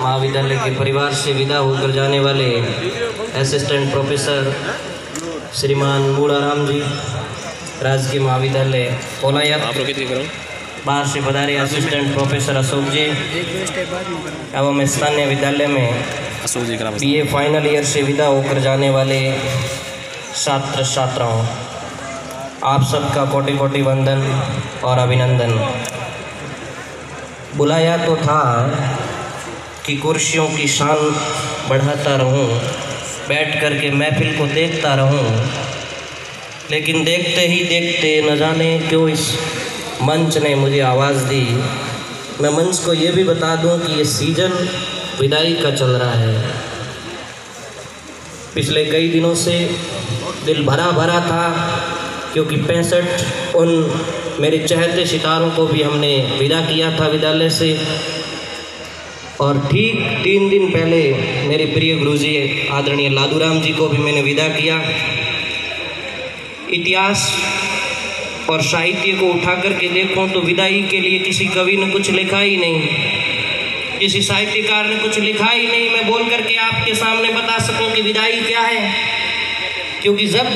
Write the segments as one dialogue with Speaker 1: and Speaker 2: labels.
Speaker 1: महाविद्यालय के परिवार से विदा होकर जाने वाले असिस्टेंट प्रोफेसर श्रीमान मूड़ाराम जी, राजकीय महाविद्यालय कोलायत। बाहर से पधारे असिस्टेंट प्रोफेसर अशोक जी एवं स्थानीय विद्यालय में BA फाइनल ईयर से विदा होकर जाने वाले छात्र छात्राओं, आप सबका कोटि कोटि वंदन और अभिनंदन। बुलाया तो था कि कुर्सियों की शान बढ़ाता रहूं, बैठ कर के महफिल को देखता रहूं, लेकिन देखते ही देखते न जाने क्यों इस मंच ने मुझे आवाज़ दी। मैं मंच को ये भी बता दूं कि ये सीज़न विदाई का चल रहा है। पिछले कई दिनों से दिल भरा भरा था, क्योंकि 65 उन मेरे चहेते सितारों को भी हमने विदा किया था विद्यालय से। और ठीक 3 दिन पहले मेरे प्रिय गुरुजी आदरणीय लादूराम जी को भी मैंने विदा किया। इतिहास और साहित्य को उठा करके देखूं तो विदाई के लिए किसी कवि ने कुछ लिखा ही नहीं, किसी साहित्यकार ने कुछ लिखा ही नहीं। मैं बोल करके आपके सामने बता सकूं कि विदाई क्या है, क्योंकि जब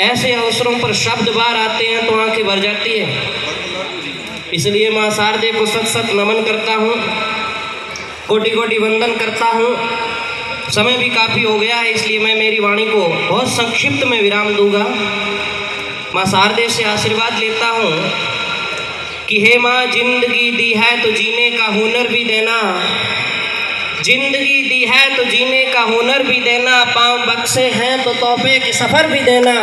Speaker 1: ऐसे अवसरों पर शब्द बाहर आते हैं तो आंखें भर जाती है। इसलिए माँ शारदे को सत सत नमन करता हूँ, कोटि कोटि वंदन करता हूँ। समय भी काफ़ी हो गया है, इसलिए मैं मेरी वाणी को बहुत संक्षिप्त में विराम दूंगा। माँ शारदे से आशीर्वाद लेता हूँ कि हे माँ, जिंदगी दी है तो जीने का हुनर भी देना, जिंदगी दी है तो जीने का हुनर भी देना, पाँव बक्से हैं तो तोहफे के सफ़र भी देना।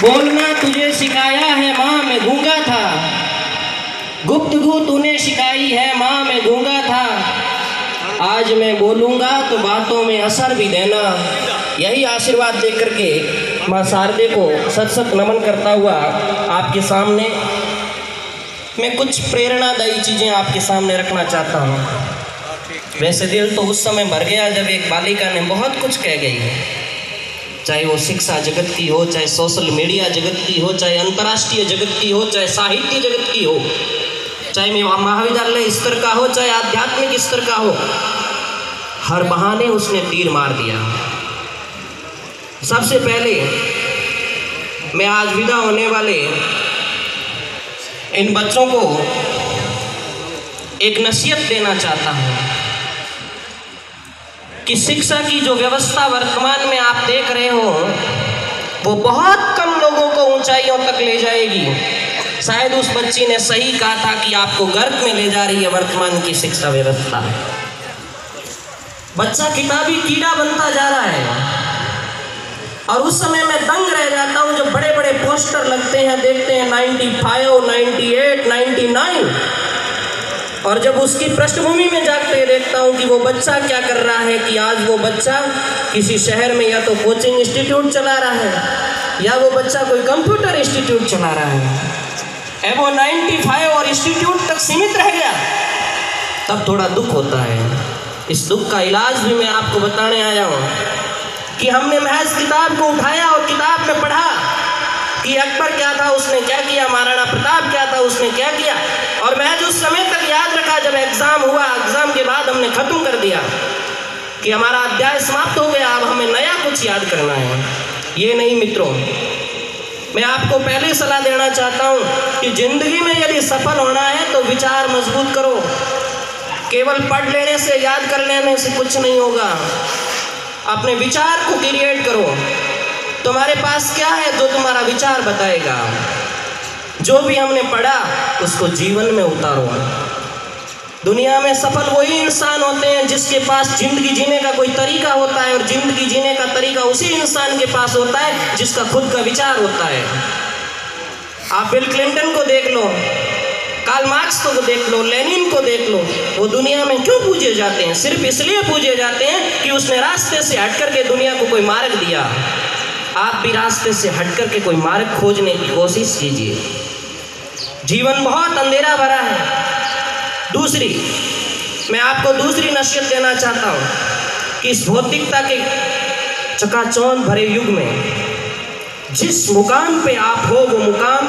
Speaker 1: बोलना तुझे सिखाया है माँ, मैं गूंगा था, गुफ्तगू तूने सिखाई है माँ, मैं गूंगा था। आज मैं बोलूँगा तो बातों में असर भी देना। यही आशीर्वाद दे करके माँ शारदे को सत सत नमन करता हुआ आपके सामने मैं कुछ प्रेरणादायी चीज़ें आपके सामने रखना चाहता हूँ। वैसे दिल तो उस समय भर गया जब एक बालिका ने बहुत कुछ कह गई है, चाहे वो शिक्षा जगत की हो, चाहे सोशल मीडिया जगत की हो, चाहे अंतर्राष्ट्रीय जगत की हो, चाहे साहित्य जगत की हो, चाहे महाविद्यालय स्तर का हो, चाहे आध्यात्मिक स्तर का हो। हर बहाने उसने तीर मार दिया। सबसे पहले मैं आज विदा होने वाले इन बच्चों को एक नसीहत देना चाहता हूँ कि शिक्षा की जो व्यवस्था वर्तमान में आप देख रहे हो वो बहुत कम लोगों को ऊंचाइयों तक ले जाएगी। शायद उस बच्ची ने सही कहा था कि आपको गर्त में ले जा रही है वर्तमान की शिक्षा व्यवस्था। बच्चा किताबी कीड़ा बनता जा रहा है और उस समय मैं दंग रह जाता हूँ जब बड़े बड़े पोस्टर लगते हैं, देखते हैं 95, 98, 99, और जब उसकी पृष्ठभूमि में जाकर देखता हूँ कि वो बच्चा क्या कर रहा है कि आज वो बच्चा किसी शहर में या तो कोचिंग इंस्टीट्यूट चला रहा है या वो बच्चा कोई कंप्यूटर इंस्टीट्यूट चला रहा है। अब वो 95 और इंस्टीट्यूट तक सीमित रह गया, तब थोड़ा दुख होता है। इस दुख का इलाज भी मैं आपको बताने आया हूँ कि हमने महज किताब को उठाया और किताब में पढ़ा कि अकबर क्या था, उसने क्या किया, महाराणा प्रताप क्या था, उसने क्या किया, और महज उस समय तक याद रखा जब एग्ज़ाम हुआ। एग्ज़ाम के बाद हमने ख़त्म कर दिया कि हमारा अध्याय समाप्त हो गया, अब हमें नया कुछ याद करना है। ये नहीं मित्रों, मैं आपको पहले सलाह देना चाहता हूँ कि ज़िंदगी में यदि सफल होना है तो विचार मजबूत करो। केवल पढ़ लेने से, याद कर लेने से कुछ नहीं होगा। अपने विचार को क्रिएट करो। तुम्हारे पास क्या है जो तुम्हारा विचार बताएगा। जो भी हमने पढ़ा उसको जीवन में उतारो। दुनिया में सफल वही इंसान होते हैं जिसके पास जिंदगी जीने का कोई तरीका होता है, और जिंदगी जीने का तरीका उसी इंसान के पास होता है जिसका खुद का विचार होता है। आप बिल क्लिंटन को देख लो, कार्ल मार्क्स को देख लो, लेनिन को देख लो। वो दुनिया में क्यों पूजे जाते हैं? सिर्फ इसलिए पूजे जाते हैं कि उसने रास्ते से हट करके दुनिया को कोई मार्ग दिया। आप भी रास्ते से हट करके कोई मार्ग खोजने की कोशिश कीजिए। जीवन बहुत अंधेरा भरा है। दूसरी, मैं आपको दूसरी नसीहत देना चाहता हूँ कि इस भौतिकता के चकाचौंध भरे युग में जिस मुकाम पे आप हो वो मुकाम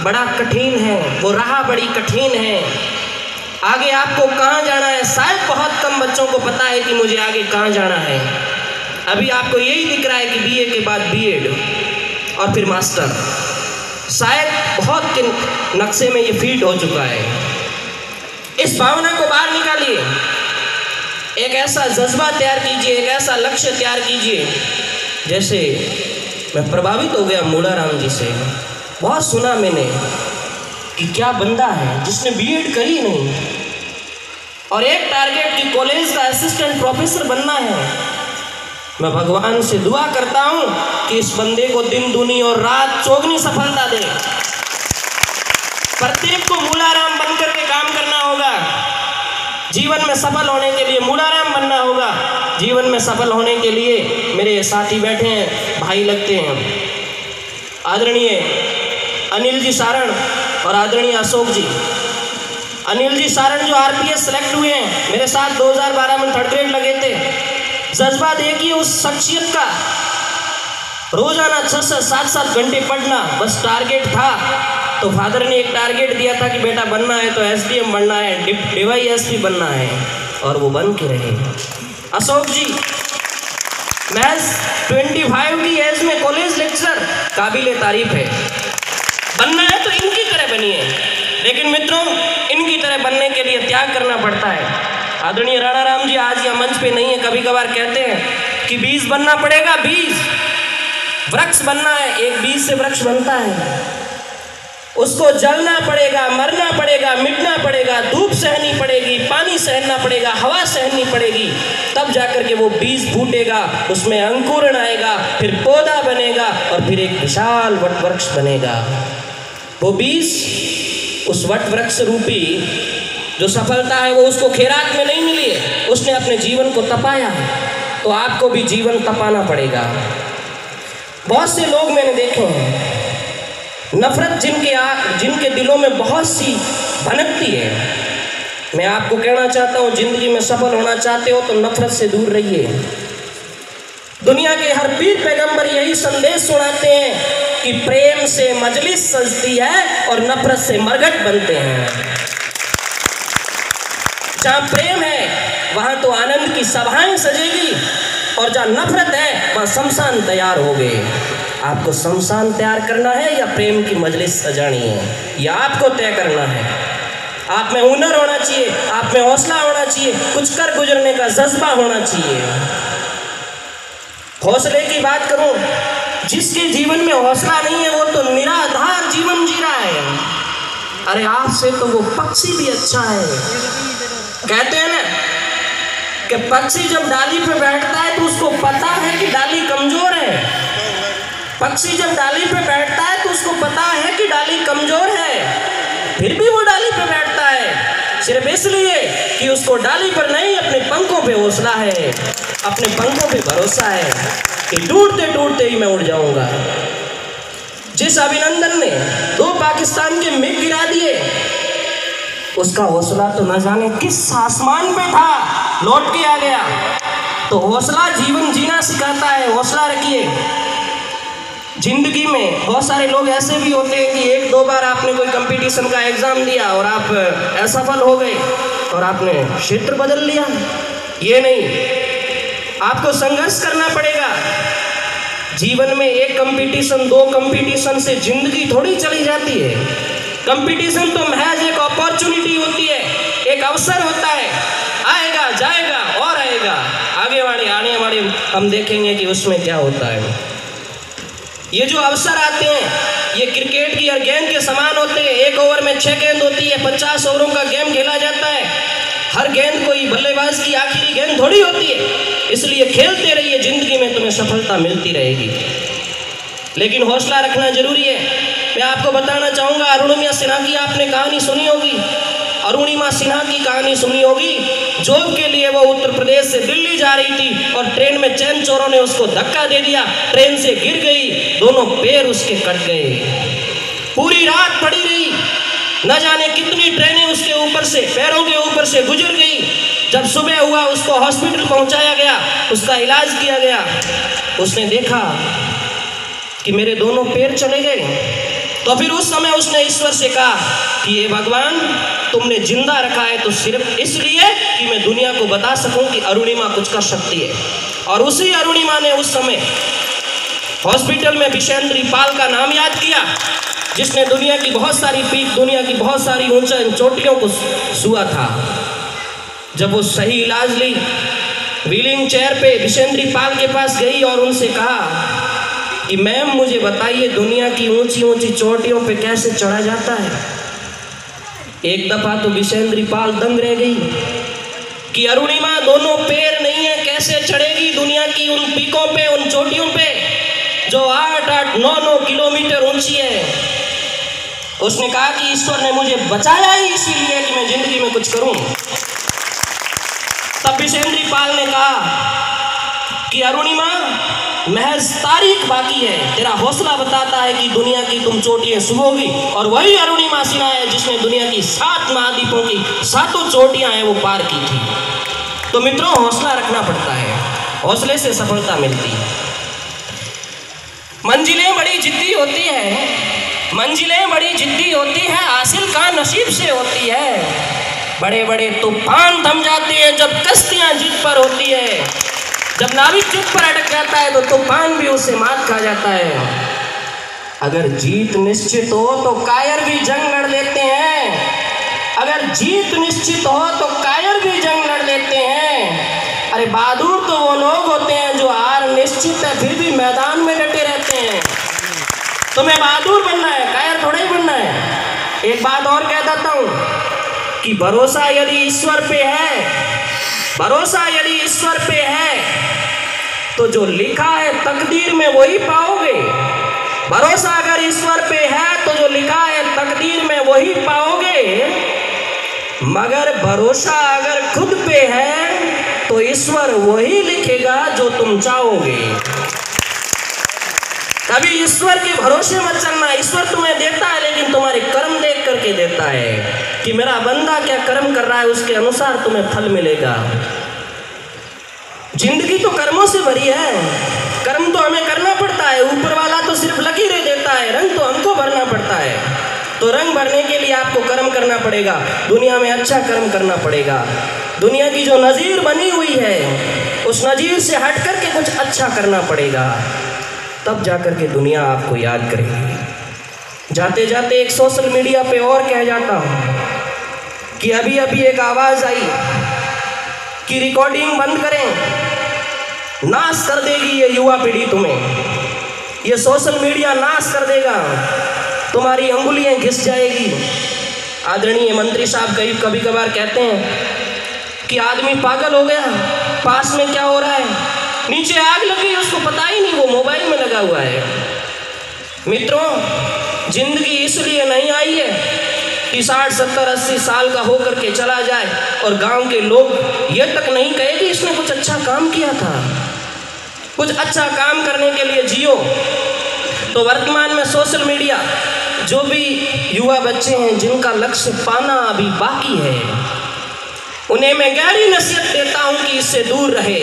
Speaker 1: बड़ा कठिन है, वो राह बड़ी कठिन है। आगे आपको कहाँ जाना है। शायद बहुत कम बच्चों को पता है कि मुझे आगे कहाँ जाना है। अभी आपको यही दिख रहा है कि बीए के बाद बीएड और फिर मास्टर। शायद बहुत के नक्शे में ये फीट हो चुका है। इस भावना को बाहर निकालिए, एक ऐसा जज्बा तैयार कीजिए, एक ऐसा लक्ष्य तैयार कीजिए। जैसे मैं प्रभावित हो गया मूलाराम जी से। बहुत सुना मैंने कि क्या बंदा है जिसने बीएड करी नहीं और एक टारगेट की कॉलेज का असिस्टेंट प्रोफेसर बनना है। मैं भगवान से दुआ करता हूं कि इस बंदे को दिन दूनी और रात चौगनी सफलता दे। प्रत्येक को मूलाराम बनकर के काम करना होगा। जीवन में सफल होने के लिए मूलाराम बनना होगा। जीवन में सफल होने के लिए मेरे साथी बैठे हैं, भाई लगते हैं, आदरणीय अनिल जी सारण और आदरणीय अशोक जी। अनिल जी सारण जो आरपीएस सेलेक्ट हुए हैं, मेरे साथ 2012 में 3rd ग्रेड लगे थे। जज्बा देखिए उस शख्सियत का, रोजाना 6 से 7 घंटे पढ़ना बस टारगेट था। तो फादर ने एक टारगेट दिया था कि बेटा बनना है तो एसडीएम बनना है, डीवाईएसपी बनना है, और वो बन के रहे। अशोक जी महज 25 की एज में कॉलेज लेक्चरर, काबिले तारीफ है। बनना है तो इनकी तरह बनिए। लेकिन मित्रों, इनकी तरह बनने के लिए त्याग करना पड़ता है। आदरणीय राणा राम जी आज यह मंच पे नहीं है, कभी कभार कहते हैं कि बीज बनना पड़ेगा, बीज वृक्ष बनना है। एक बीज से वृक्ष बनता है, उसको जलना पड़ेगा, मरना पड़ेगा, मिटना पड़ेगा, धूप सहनी पड़ेगी, पानी सहना पड़ेगा, हवा सहनी पड़ेगी, तब जाकर के वो बीज फूटेगा, उसमें अंकुरण आएगा, फिर पौधा बनेगा और फिर एक विशाल वट वृक्ष बनेगा। वो बीज, उस वट वृक्ष रूपी जो सफलता है वो उसको खैरात में नहीं मिली है, उसने अपने जीवन को तपाया है। तो आपको भी जीवन तपाना पड़ेगा। बहुत से लोग मैंने देखे हैं, नफरत जिनके दिलों में बहुत सी भनकती है। मैं आपको कहना चाहता हूँ, जिंदगी में सफल होना चाहते हो तो नफरत से दूर रहिए। दुनिया के हर पीर पैगंबर यही संदेश सुनाते हैं कि प्रेम से मजलिस सजती है और नफरत से मरघट बनते हैं। जहाँ प्रेम है वहाँ तो आनंद की सभाएं सजेगी, और जहाँ नफरत है वहाँ शमशान तैयार हो गए। आपको शमशान तैयार करना है या प्रेम की मजलिस सजानी है, यह आपको तय करना है। आप में हुनर होना चाहिए, आप में हौसला होना चाहिए, कुछ कर गुजरने का जज्बा होना चाहिए। हौसले की बात करूं, जिसके जीवन में हौसला नहीं है वो तो निराधार जीवन जी रहा है। अरे आपसे तो वो पक्षी भी अच्छा है। कहते हैं ना कि पक्षी जब डाली पे बैठता है तो उसको पता है कि डाली कमजोर है। पक्षी जब डाली पे बैठता है तो उसको पता है कि डाली कमजोर है, फिर भी वो डाली पे बैठता है, सिर्फ इसलिए कि उसको डाली पर नहीं, अपने पंखों पे हौसला है, अपने पंखों पे भरोसा है कि टूटते टूटते ही मैं उड़ जाऊंगा। जिस अभिनंदन ने 2 पाकिस्तान के मिग गिरा दिए, उसका हौसला तो न जाने किस आसमान पे था, लौट के आ गया। तो हौसला जीवन जीना सिखाता है, हौसला रखिए। जिंदगी में बहुत सारे लोग ऐसे भी होते हैं कि 1-2 बार आपने कोई कंपटीशन का एग्जाम दिया और आप असफल हो गए और आपने क्षेत्र बदल लिया। ये नहीं, आपको संघर्ष करना पड़ेगा। जीवन में 1 कंपटीशन 2 कंपटीशन से जिंदगी थोड़ी चली जाती है। कंपटीशन तो महज एक अपॉर्चुनिटी होती है, एक अवसर होता है, आएगा जाएगा और आएगा। आने वाले हम देखेंगे कि उसमें क्या होता है। ये जो अवसर आते हैं ये क्रिकेट की हर गेंद के समान होते हैं। 1 ओवर में 6 गेंद होती है, 50 ओवरों का गेम खेला जाता है। हर गेंद कोई बल्लेबाज की आखिरी गेंद थोड़ी होती है, इसलिए खेलते रहिए, जिंदगी में तुम्हें सफलता मिलती रहेगी। लेकिन हौसला रखना जरूरी है। मैं आपको बताना चाहूँगा, अरुणिमा सिन्हा की आपने कहानी सुनी होगी। अरुणिमा सिन्हा की कहानी सुनी होगी। जॉब के लिए वो उत्तर प्रदेश से दिल्ली जा रही थी और ट्रेन में चैन चोरों ने उसको धक्का दे दिया, ट्रेन से गिर गई, दोनों पैर उसके कट गए। पूरी रात पड़ी रही, न जाने कितनी ट्रेनें उसके ऊपर से, पैरों के ऊपर से गुजर गई। जब सुबह हुआ उसको हॉस्पिटल पहुंचाया गया, उसका इलाज किया गया। उसने देखा कि मेरे दोनों पैर चले गए। तो फिर उस समय उसने ईश्वर से कहा कि हे भगवान, तुमने जिंदा रखा है तो सिर्फ इसलिए कि मैं दुनिया को बता सकूं कि अरुणिमा कुछ कर सकती है। और उसी अरुणिमा ने उस समय हॉस्पिटल में विशेंद्री पाल का नाम याद किया, जिसने दुनिया की बहुत सारी पीक, दुनिया की बहुत सारी ऊंचाई चोटियों को छुआ था। जब वो सही इलाज ली, व्हीलिंग चेयर पे विशेंद्री पाल के पास गई और उनसे कहा कि मैम मुझे बताइए दुनिया की ऊंची ऊंची चोटियों पे कैसे चढ़ा जाता है। एक दफा तो विशेंद्री पाल दंग रह गई कि अरुणिमा दोनों पैर नहीं है, कैसे चढ़ेगी दुनिया की उन पीकों पे, उन चोटियों पे जो 8-8, 9-9 किलोमीटर ऊंची है। उसने कहा कि ईश्वर ने मुझे बचाया ही इसीलिए कि मैं जिंदगी में कुछ करूं। तब विशेंद्री पाल ने कहा कि अरुणिमा महज तारीख बाकी है, तेरा हौसला बताता है कि दुनिया की तुम चोटियां छूओगी। और वही अरुणिमा सिन्हा है जिसने दुनिया की 7 महाद्वीपों की 7 चोटियां हैं वो पार की थी। तो मित्रों, हौसला रखना पड़ता है, हौसले से सफलता मिलती है। मंजिलें बड़ी जिद्दी होती है, मंजिलें बड़ी जिद्दी होती है, हासिल का नसीब से होती है। बड़े बड़े तूफान थम जाते हैं जब कश्तियां जिद पर होती है। जब नाविक जिद पर अटक जाता है तो तूफान भी उसे मात खा जाता है। अगर जीत निश्चित हो तो कायर भी जंग लड़ लेते हैं, अगर जीत निश्चित हो तो कायर भी जंग लड़ लेते हैं। अरे बहादुर तो वो लोग होते हैं जो हार निश्चित है फिर भी मैदान में डटे रहते हैं। तुम्हें बहादुर बनना है, कायर थोड़ा ही बनना है। एक बात और कह देता हूँ कि भरोसा यदि ईश्वर पे है, भरोसा यदि ईश्वर पे है तो जो लिखा है तकदीर में वही पाओगे। भरोसा अगर ईश्वर पे है तो जो लिखा है तकदीर में वही पाओगे। मगर भरोसा अगर खुद पे है तो ईश्वर वही लिखेगा जो तुम चाहोगे। कभी ईश्वर के भरोसे मत चलना। ईश्वर तुम्हें देता है लेकिन तुम्हारे कर्म देख करके देता है कि मेरा बंदा क्या कर्म कर रहा है, उसके अनुसार तुम्हें फल मिलेगा। जिंदगी तो कर्मों से भरी है, कर्म तो हमें करना पड़ता है। ऊपर वाला तो सिर्फ लकीरें देता है, रंग तो हमको भरना पड़ता है। तो रंग भरने के लिए आपको कर्म करना पड़ेगा, दुनिया में अच्छा कर्म करना पड़ेगा। दुनिया की जो नज़ीर बनी हुई है उस नज़ीर से हट करके कुछ अच्छा करना पड़ेगा, तब जाकर के दुनिया आपको याद करेगी। जाते जाते एक सोशल मीडिया पे और कह जाता हूँ कि अभी अभी एक आवाज़ आई कि रिकॉर्डिंग बंद करें, नाश कर देगी ये युवा पीढ़ी तुम्हें, ये सोशल मीडिया नाश कर देगा, तुम्हारी अंगुलियां घिस जाएगी। आदरणीय मंत्री साहब कभी कभार कहते हैं कि आदमी पागल हो गया, पास में क्या हो रहा है, नीचे आग लगी उसको पता ही नहीं, वो मोबाइल में लगा हुआ है। मित्रों, जिंदगी इसलिए नहीं आई है कि 60, 70, 80 साल का होकर के चला जाए और गांव के लोग ये तक नहीं कहे कि इसने कुछ अच्छा काम किया था। कुछ अच्छा काम करने के लिए जियो। तो वर्तमान में सोशल मीडिया, जो भी युवा बच्चे हैं जिनका लक्ष्य पाना अभी बाकी है, उन्हें मैं गहरी नसीहत देता हूं कि इससे दूर रहे।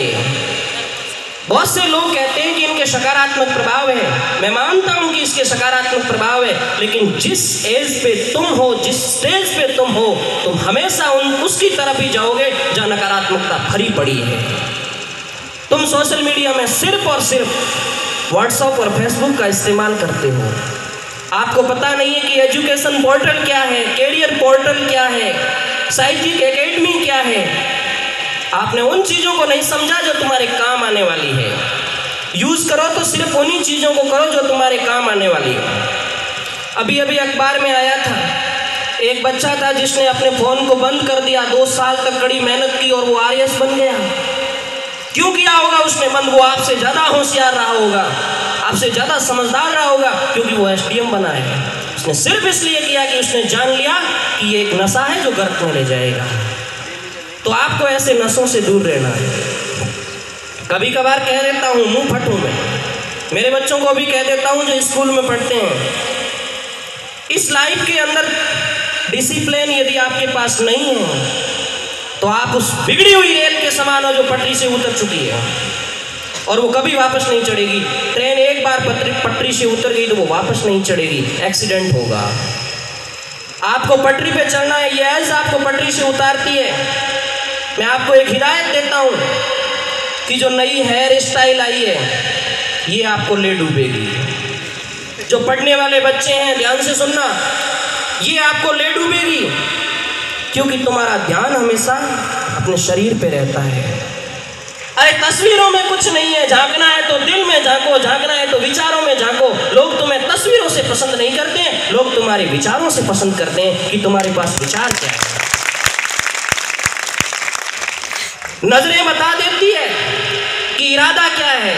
Speaker 1: बहुत से लोग कहते हैं कि इनके सकारात्मक प्रभाव है, मैं मानता हूं कि इसके सकारात्मक प्रभाव है, लेकिन जिस एज पे तुम हो, जिस स्टेज पे तुम हो, तुम हमेशा उसकी तरफ ही जाओगे जहाँ नकारात्मकता भरी पड़ी है। तुम सोशल मीडिया में सिर्फ और सिर्फ व्हाट्सएप और फेसबुक का इस्तेमाल करते हो। आपको पता नहीं है कि एजुकेशन पोर्टल क्या है, कैरियर पोर्टल क्या है, साइकिल एकेडमी क्या है। आपने उन चीज़ों को नहीं समझा जो तुम्हारे काम आने वाली है। यूज़ करो तो सिर्फ उन्हीं चीज़ों को करो जो तुम्हारे काम आने वाली है। अभी अभी अखबार में आया था, एक बच्चा था जिसने अपने फ़ोन को बंद कर दिया, 2 साल तक कड़ी मेहनत की और वो RS बन गया। क्यों किया होगा उसने बंद? वो आपसे ज़्यादा होशियार रहा होगा, आपसे ज़्यादा समझदार रहा होगा, क्योंकि वो SDM बना है। उसने सिर्फ इसलिए किया कि उसने जान लिया कि ये एक नशा है जो गर्त में ले जाएगा। तो आपको ऐसे नशों से दूर रहना है। कभी कभार कह देता हूँ, मुंह फटूं मैं, मेरे बच्चों को भी कह देता हूँ जो स्कूल में पढ़ते हैं, इस लाइफ के अंदर डिसिप्लिन यदि आपके पास नहीं है तो आप उस बिगड़ी हुई रेल के समान हो जो पटरी से उतर चुकी है और वो कभी वापस नहीं चढ़ेगी। ट्रेन एक बार पटरी से उतर गई तो वो वापस नहीं चढ़ेगी, एक्सीडेंट होगा। आपको पटरी पे चलना है, ये ऐज आपको पटरी से उतारती है। मैं आपको एक हिदायत देता हूँ कि जो नई हेयर स्टाइल आई है ये आपको ले डूबेगी। जो पढ़ने वाले बच्चे हैं ध्यान से सुनना, ये आपको ले डूबेगी, क्योंकि तुम्हारा ध्यान हमेशा अपने शरीर पे रहता है। अरे तस्वीरों में कुछ नहीं है, झांकना है तो दिल में झांको, झांकना है तो विचारों में झांको। लोग तुम्हें तस्वीरों से पसंद नहीं करते हैं, लोग तुम्हारे विचारों से पसंद करते हैं कि तुम्हारे पास विचार क्या है। नजरें बता देती है कि इरादा क्या है।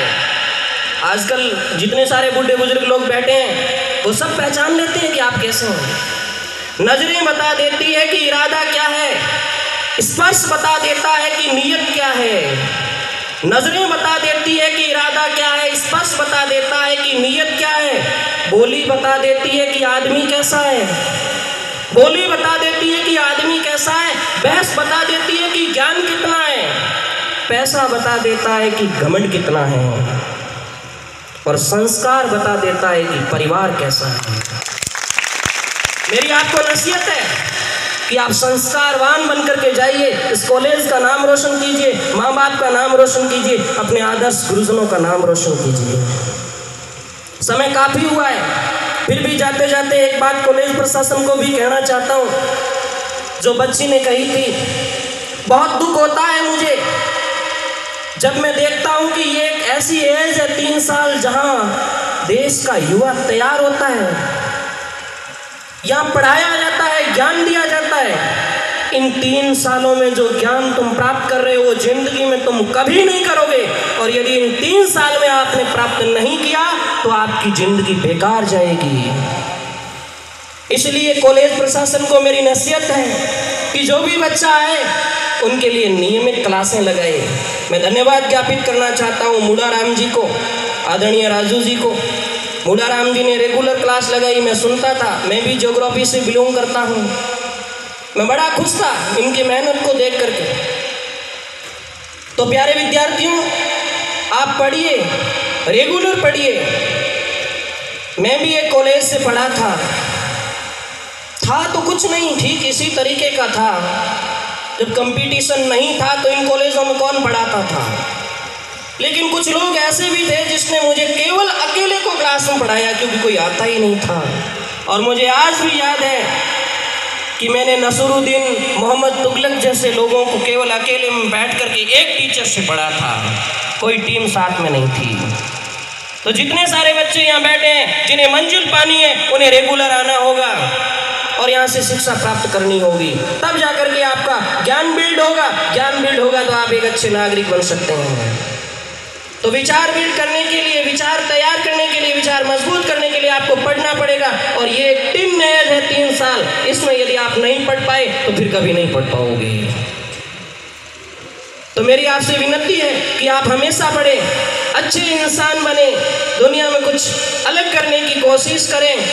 Speaker 1: आजकल जितने सारे बूढ़े बुजुर्ग लोग बैठे हैं वो सब पहचान लेते हैं कि आप कैसे हैं। नजरें बता देती है कि इरादा क्या है, स्पर्श बता देता है कि नीयत क्या है। नजरें बता देती है कि इरादा क्या है, स्पर्श बता देता है कि नीयत क्या है। बोली बता देती है कि आदमी कैसा है, बोली बता देती है कि आदमी कैसा है। बहस बता देती है कि ज्ञान कितना है। पैसा बता देता है कि घमंड कितना है। और संस्कार बता देता है कि परिवार कैसा है। मेरी आपको नसीहत है कि आप संस्कारवान बनकर के जाइए, इस कॉलेज का नाम रोशन कीजिए, माँ बाप का नाम रोशन कीजिए, अपने आदर्श गुरुजनों का नाम रोशन कीजिए। समय काफ़ी हुआ है, फिर भी जाते जाते एक बात कॉलेज प्रशासन को भी कहना चाहता हूँ। जो बच्ची ने कही थी, बहुत दुख होता है मुझे जब मैं देखता हूँ कि ये एक ऐसी एज है 3 साल जहाँ देश का युवा तैयार होता है, यहाँ पढ़ाया जाता है, ज्ञान दिया जाता है। इन 3 सालों में जो ज्ञान तुम प्राप्त कर रहे हो वो जिंदगी में तुम कभी नहीं करोगे। और यदि इन 3 साल में आपने प्राप्त नहीं किया तो आपकी जिंदगी बेकार जाएगी। इसलिए कॉलेज प्रशासन को मेरी नसीहत है कि जो भी बच्चा आए उनके लिए नियमित क्लासें लगाए। मैं धन्यवाद ज्ञापित करना चाहता हूँ मूढ़ाराम जी को, आदरणीय राजू जी को। मूढ़ाराम जी ने रेगुलर क्लास लगाई, मैं सुनता था। मैं भी ज्योग्राफी से बिलोंग करता हूँ। मैं बड़ा खुश था इनकी मेहनत को देख करके। तो प्यारे विद्यार्थियों, आप पढ़िए, रेगुलर पढ़िए। मैं भी एक कॉलेज से पढ़ा था तो कुछ नहीं, ठीक इसी तरीके का था। जब कंपटीशन नहीं था तो इन कॉलेजों में कौन पढ़ाता था। लेकिन कुछ लोग ऐसे भी थे जिसने मुझे केवल अकेले को क्लास में पढ़ाया, क्योंकि कोई आता ही नहीं था। और मुझे आज भी याद है कि मैंने नसरुद्दीन, मोहम्मद तुगलक जैसे लोगों को केवल अकेले में बैठ करके एक टीचर से पढ़ा था, कोई टीम साथ में नहीं थी। तो जितने सारे बच्चे यहाँ बैठे हैं जिन्हें मंजिल पानी है, उन्हें रेगुलर आना होगा और यहाँ से शिक्षा प्राप्त करनी होगी, तब जाकर के आपका ज्ञान बिल्ड होगा। ज्ञान बिल्ड होगा तो आप एक अच्छे नागरिक बन सकते हैं। तो विचार बिल्ड करने के लिए, विचार तैयार करने के लिए, विचार मजबूत करने के लिए आपको पढ़ना पड़ेगा। और ये एक टीन एज है 3 साल, इसमें यदि आप नहीं पढ़ पाए तो फिर कभी नहीं पढ़ पाओगे। तो मेरी आपसे विनती है कि आप हमेशा पढ़ें, अच्छे इंसान बने, दुनिया में कुछ अलग करने की कोशिश करें,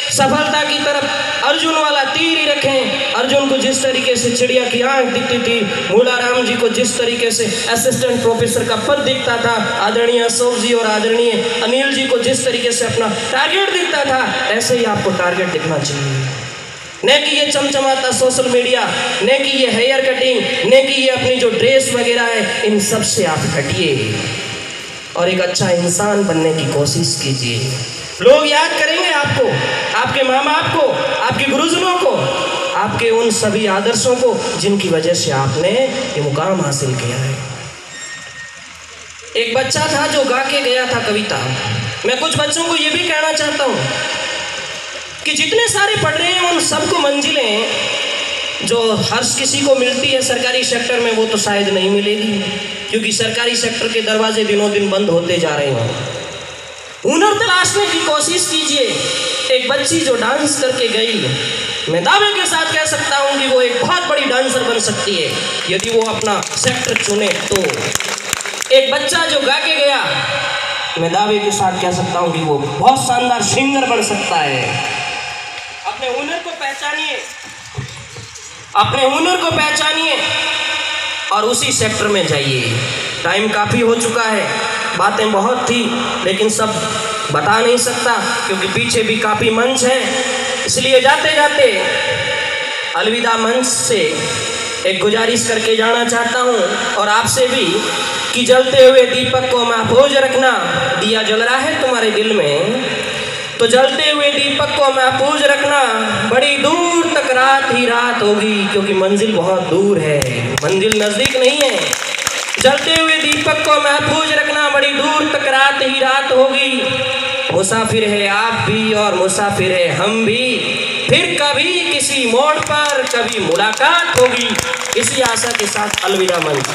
Speaker 1: सफलता की तरफ अर्जुन वाला तीर ही रखें। अर्जुन को जिस तरीके से चिड़िया की आंख दिखती थी, मूढ़ाराम जी को जिस तरीके से असिस्टेंट प्रोफेसर का पद दिखता था, आदरणीय अशोक जी और आदरणीय अनिल जी को जिस तरीके से अपना टारगेट दिखता था, ऐसे ही आपको टारगेट दिखना चाहिए। न कि ये चमचमाता सोशल मीडिया, न कि ये हेयर कटिंग, न कि ये अपनी जो ड्रेस वगैरह है, इन सब से आप हटिए और एक अच्छा इंसान बनने की कोशिश कीजिए। लोग याद करेंगे आपको, आपके माँ बाप को, आपके गुरुजनों को, आपके उन सभी आदर्शों को जिनकी वजह से आपने ये मुकाम हासिल किया है। एक बच्चा था जो गा के गया था कविता। मैं कुछ बच्चों को ये भी कहना चाहता हूँ कि जितने सारे पढ़ रहे हैं उन सबको मंजिलें जो हर किसी को मिलती है सरकारी सेक्टर में, वो तो शायद नहीं मिलेगी, क्योंकि सरकारी सेक्टर के दरवाजे दिनों दिन बंद होते जा रहे हैं। हुनर तलाशने की कोशिश कीजिए। एक बच्ची जो डांस करके गई, मैं दावे के साथ कह सकता हूँ कि वो एक बहुत बड़ी डांसर बन सकती है यदि वो अपना सेक्टर चुने तो। एक बच्चा जो गा के गया, मैं दावे के साथ कह सकता हूँ कि वो बहुत शानदार सिंगर बन सकता है। अपने हुनर को पहचानिए, अपने हुनर को पहचानिए और उसी सेक्टर में जाइए। टाइम काफ़ी हो चुका है, बातें बहुत थी लेकिन सब बता नहीं सकता, क्योंकि पीछे भी काफ़ी मंच है। इसलिए जाते जाते अलविदा मंच से एक गुजारिश करके जाना चाहता हूँ और आपसे भी कि जलते हुए दीपक को महफूज रखना। दिया जल रहा है तुम्हारे दिल में तो जलते हुए दीपक को महफूज रखना। बड़ी दूर तक रात ही रात होगी, क्योंकि मंजिल बहुत दूर है, मंजिल नज़दीक नहीं है। जलते हुए दीपक को महफूज रखना, बड़ी दूर तक रात ही रात होगी। मुसाफिर है आप भी और मुसाफिर है हम भी, फिर कभी किसी मोड़ पर कभी मुलाकात होगी। इसी आशा के साथ अलविदा मंच।